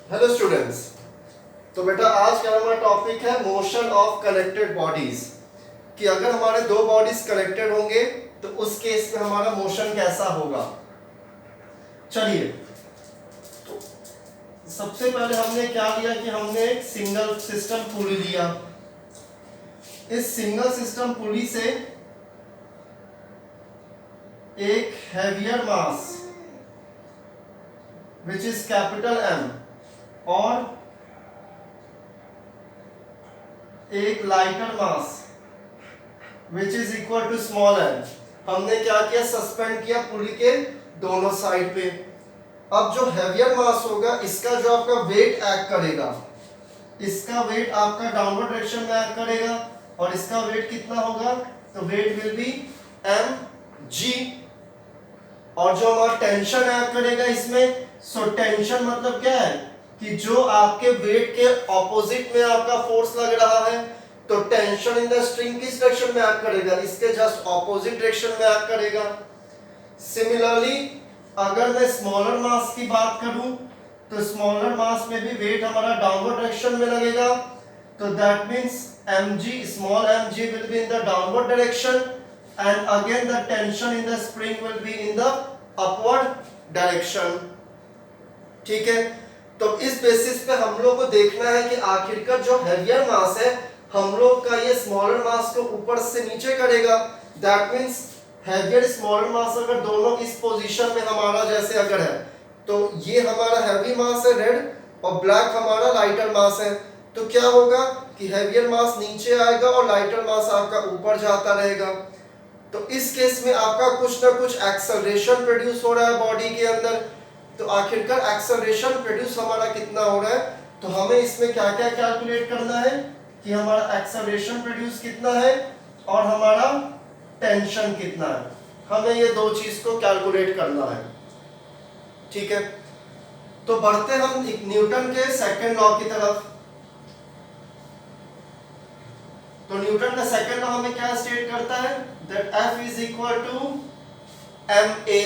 Hello students. तो बेटा आज का हमारा टॉपिक है मोशन ऑफ कनेक्टेड बॉडीज, कि अगर हमारे दो बॉडीज कनेक्टेड होंगे तो उस केस में हमारा मोशन कैसा होगा। चलिए, तो सबसे पहले हमने क्या लिया कि हमने एक सिंगल सिस्टम पुली लिया। इस सिंगल सिस्टम पुली से एक heavier mass which is capital M और एक lighter mass which is equal to small M, हमने क्या किया, सस्पेंड किया पुली के दोनों साइड पे। अब जो हैवियर मास होगा इसका जो आपका वेट एक्ट करेगा, इसका वेट आपका डाउनवर्ड डायरेक्शन में एक्ट करेगा और इसका वेट कितना होगा, तो weight will be M G. और जो हमारा टेंशन एक्ट करेगा इसमें, सो टेंशन मतलब क्या है कि जो आपके वेट के ऑपोजिट में आपका फोर्स लग रहा है, तो टेंशन इन द स्ट्रिंग किस डायरेक्शन में एक्ट करेगा, इसके जस्ट ऑपोजिट डायरेक्शन में एक्ट करेगा। सिमिलरली अगर मैं स्मॉलर मास की बात करूं तो स्मॉलर मास में भी वेट हमारा डाउनवर्ड डायरेक्शन में लगेगा, तो that means mg small mg will be in the downward direction and again the tension in the spring will be in the upward direction। ठीक है, तो इस बेसिस पे हम लोग को देखना है कि आखिरकार जो हैवियर मास है हम लोग का ये स्मॉलर मास को ऊपर से नीचे करेगा। दैट मींस हैवियर स्मॉलर मास अगर दोनों इस पोजीशन में हमारा जैसे अगर है, तो ये हमारा हैवी मास है रेड और ब्लैक हमारा लाइटर मास है, तो क्या होगा कि हैवियर मास नीचे आएगा और लाइटर मास आपका ऊपर जाता रहेगा। तो इस केस में आपका कुछ ना कुछ एक्सेलरेशन प्रोड्यूस हो रहा है बॉडी के अंदर। तो आखिरकार एक्सेलरेशन प्रोड्यूस हमारा कितना हो रहा है, तो हमें इसमें क्या क्या कैलकुलेट करना है कि हमारा एक्सेलरेशन प्रोड्यूस कितना है और हमारा टेंशन कितना है, हमें ये दो चीज को कैलकुलेट करना है। ठीक है, तो बढ़ते हम न्यूटन के सेकंड लॉ की तरफ। तो न्यूटन का सेकंड लॉ हमें क्या स्टेट करता है, that F is equal to ma।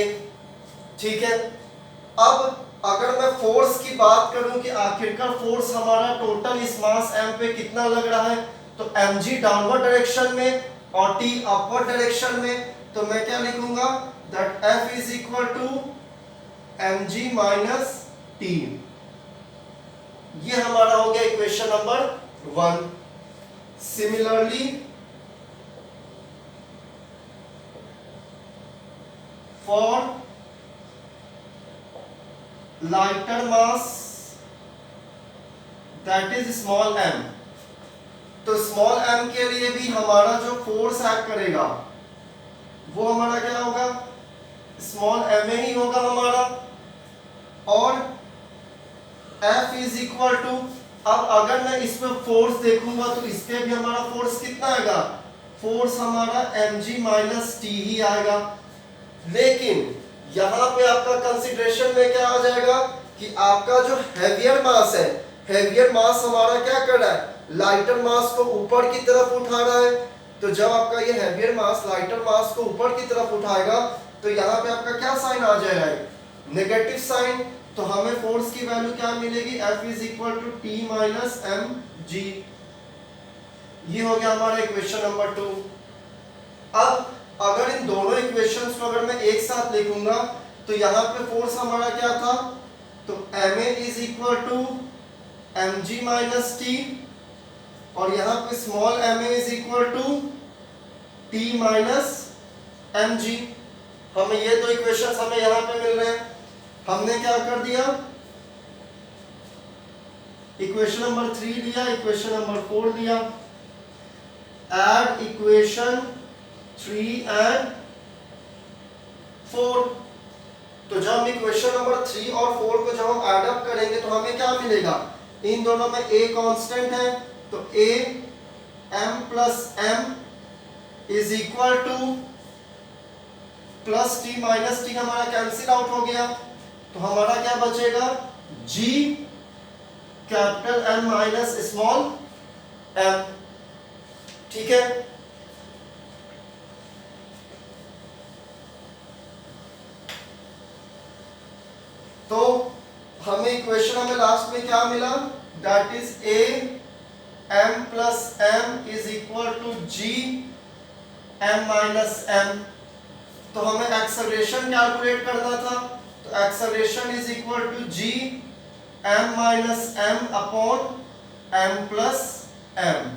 ठीक है, अब अगर मैं फोर्स की बात करूं कि आखिरकार फोर्स हमारा टोटल इस मास m पे कितना लग रहा है, तो mg डाउनवर्ड डायरेक्शन में और t अपवर्ड डायरेक्शन में, तो मैं क्या लिखूंगा, that F is equal to mg minus t। ये हमारा हो गया equation number 1। Similarly, for lighter mass that is small m, तो small m के लिए भी हमारा जो फोर्स एक्ट करेगा वो हमारा क्या होगा, स्मॉल m ही होगा हमारा। और F इज इक्वल टू, अब अगर मैं इसमें फोर्स देखूंगा तो इस पे भी हमारा फोर्स कितना आएगा, फोर्स हमारा mg माइनस टी ही आएगा। लेकिन यहाँ पे आपका कंसीडरेशन में क्या आ जाएगा कि आपका जो हैवियर मास है, हैवियर मास हमारा क्या कर रहा है, लाइटर मास को ऊपर की तरफ उठा रहा है। तो जब आपका ये हैवियर मास लाइटर मास को ऊपर की तरफ उठाएगा तो यहाँ पे आपका क्या साइन आ जाएगा, नेगेटिव साइन। तो हमें फोर्स की वैल्यू क्या मिलेगी, F is equal to T minus M G. ये हो गया हमारा इक्वेशन नंबर 2। अब अगर इन दोनों इक्वेशंस को अगर मैं एक साथ लिखूंगा तो यहाँ पे फोर्स हमारा क्या था, तो Ma is equal to M ji minus T और यहाँ पे small ma is equal to T minus M G. हमें ये दो इक्वेशंस हमें यहाँ पे मिल रहे हैं। हमने क्या कर दिया, इक्वेशन नंबर 3 लिया, इक्वेशन नंबर 4 लिया, एड इक्वेशन 3 एंड 4। तो जब हम इक्वेशन नंबर 3 और 4 को जब हम ऐड अप करेंगे तो हमें क्या मिलेगा, इन दोनों में a कांस्टेंट है, तो a m plus m is equal two plus t minus t हमारा कैंसिल आउट हो गया, तो हमारा क्या बचेगा, g capital M minus small m। ठीक है, तो हमें इक्वेशन हमें लास्ट में क्या मिला, that is a M plus M is equal to G M minus M. तो हमें एक्सेलरेशन कैलकुलेट करना था, तो acceleration is equal to G M minus M upon M plus M.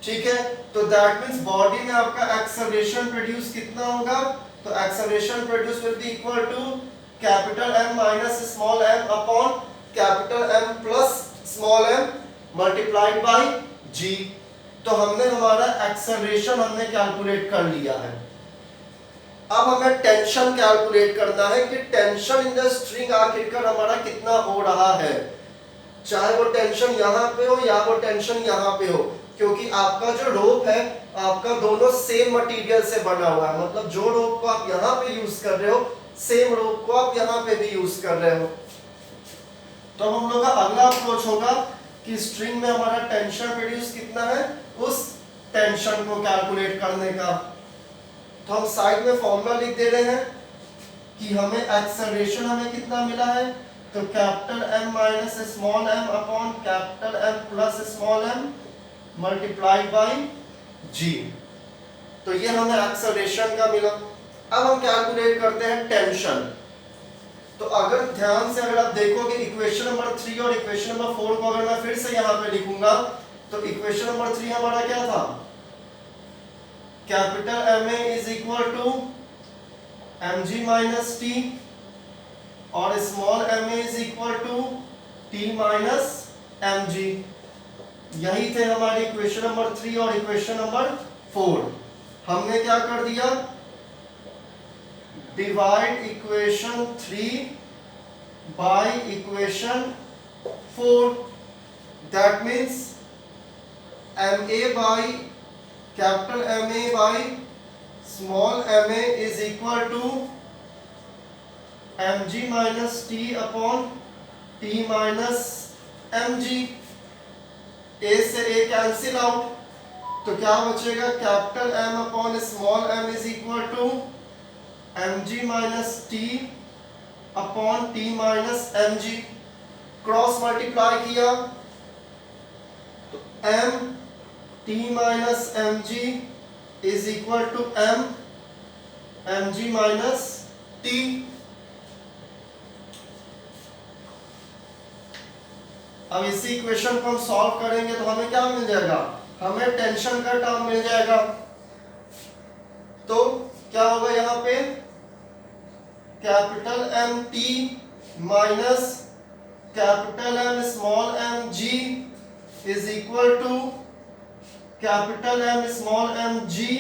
ठीक है, तो दैट मीन्स बॉडी में आपका एक्सेलरेशन प्रोड्यूस कितना होगा, तो acceleration produce will be equal to capital M minus small m upon capital M plus small m multiplied by g. तो हमने हमारा एक्सेलरेशन हमने कैलकुलेट कर लिया है। अब हमें टेंशन कैलकुलेट करना है कि टेंशन इन द स्ट्रिंग आखिरकार हमारा कितना हो रहा है, चाहे वो टेंशन यहाँ पे हो या वो टेंशन यहाँ पे हो, क्योंकि आपका जो रोप है आपका दोनों सेम मटेरियल से बना हुआ है, मतलब जो रोप को आप यहाँ पे यूज कर रहे हो सेम रोप को आप यहाँ पे भी यूज कर रहे हो। तो हम लोग का अगला अप्रोच होगा कि स्ट्रिंग में हमारा टेंशन प्रोड्यूस कितना है, उस टेंशन को कैलकुलेट करने का। तो हम साइड में फॉर्मूला लिख दे रहे हैं कि हमें एक्सेलरेशन हमें कितना मिला है, तो capital M minus small m upon capital M plus small m multiplied by g. तो ये हमें एक्सेलरेशन का मिला। अब हम कैलकुलेट करते हैं टेंशन। तो अगर ध्यान से अगर आप देखोगे इक्वेशन नंबर 3 और इक्वेशन नंबर 4 को अगर मैं फिर से यहाँ पे लिखूंगा, तो इक्वेशन नंबर 3 हमारा क्या था, capital M a is equal to M ji minus T और small m a is equal to T minus M g. यही थे हमारे इक्वेशन नंबर 3 और इक्वेशन नंबर 4। हमने क्या कर दिया, divide equation 3 by equation 4, that means M a by capital M a by small m a is equal to M ji minus T upon T minus M g. A से a cancel out, तो क्या बचेगा, capital M upon small M is equal to M ji minus T upon T minus M g. Cross multiply किया तो M T minus M G is equal to M ji minus T. अब इसी equation को हम solve करेंगे तो हमें क्या मिल जाएगा, हमें टेंशन का टर्म मिल जाएगा। तो क्या होगा यहाँ पे, capital M T minus capital M small M ji is equal to capital M small M ji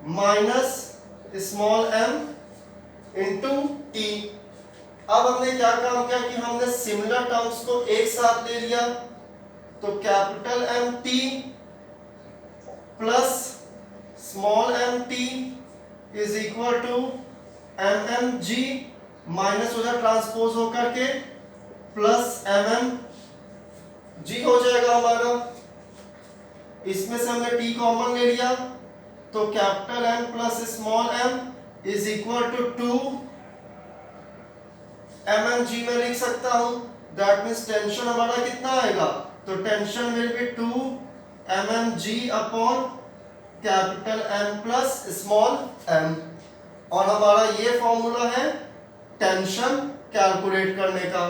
minus small M into T. अब हमने क्या काम किया कि हमने सिमिलर टर्म्स को एक साथ ले लिया, तो capital M T plus small M T is equal to M M ji minus उधर ट्रांसपोज होकर के प्लस एम एम जी हो जाएगा हमारा। इसमें से हमने टी कॉमन ले लिया, तो capital M plus small M is equal to 2 M G में लिख सकता हूं। दैट मीन्स टेंशन हमारा कितना आएगा, तो tension will be 2 M G upon capital M plus small M. और हमारा ये फॉर्मूला है टेंशन कैलकुलेट करने का।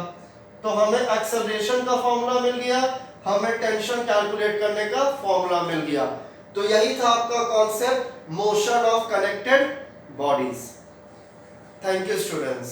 तो हमें एक्सेलरेशन का फॉर्मूला मिल गया, हमें टेंशन कैलकुलेट करने का फॉर्मूला मिल गया। तो यही था आपका concept motion of connected bodies. Thank you students.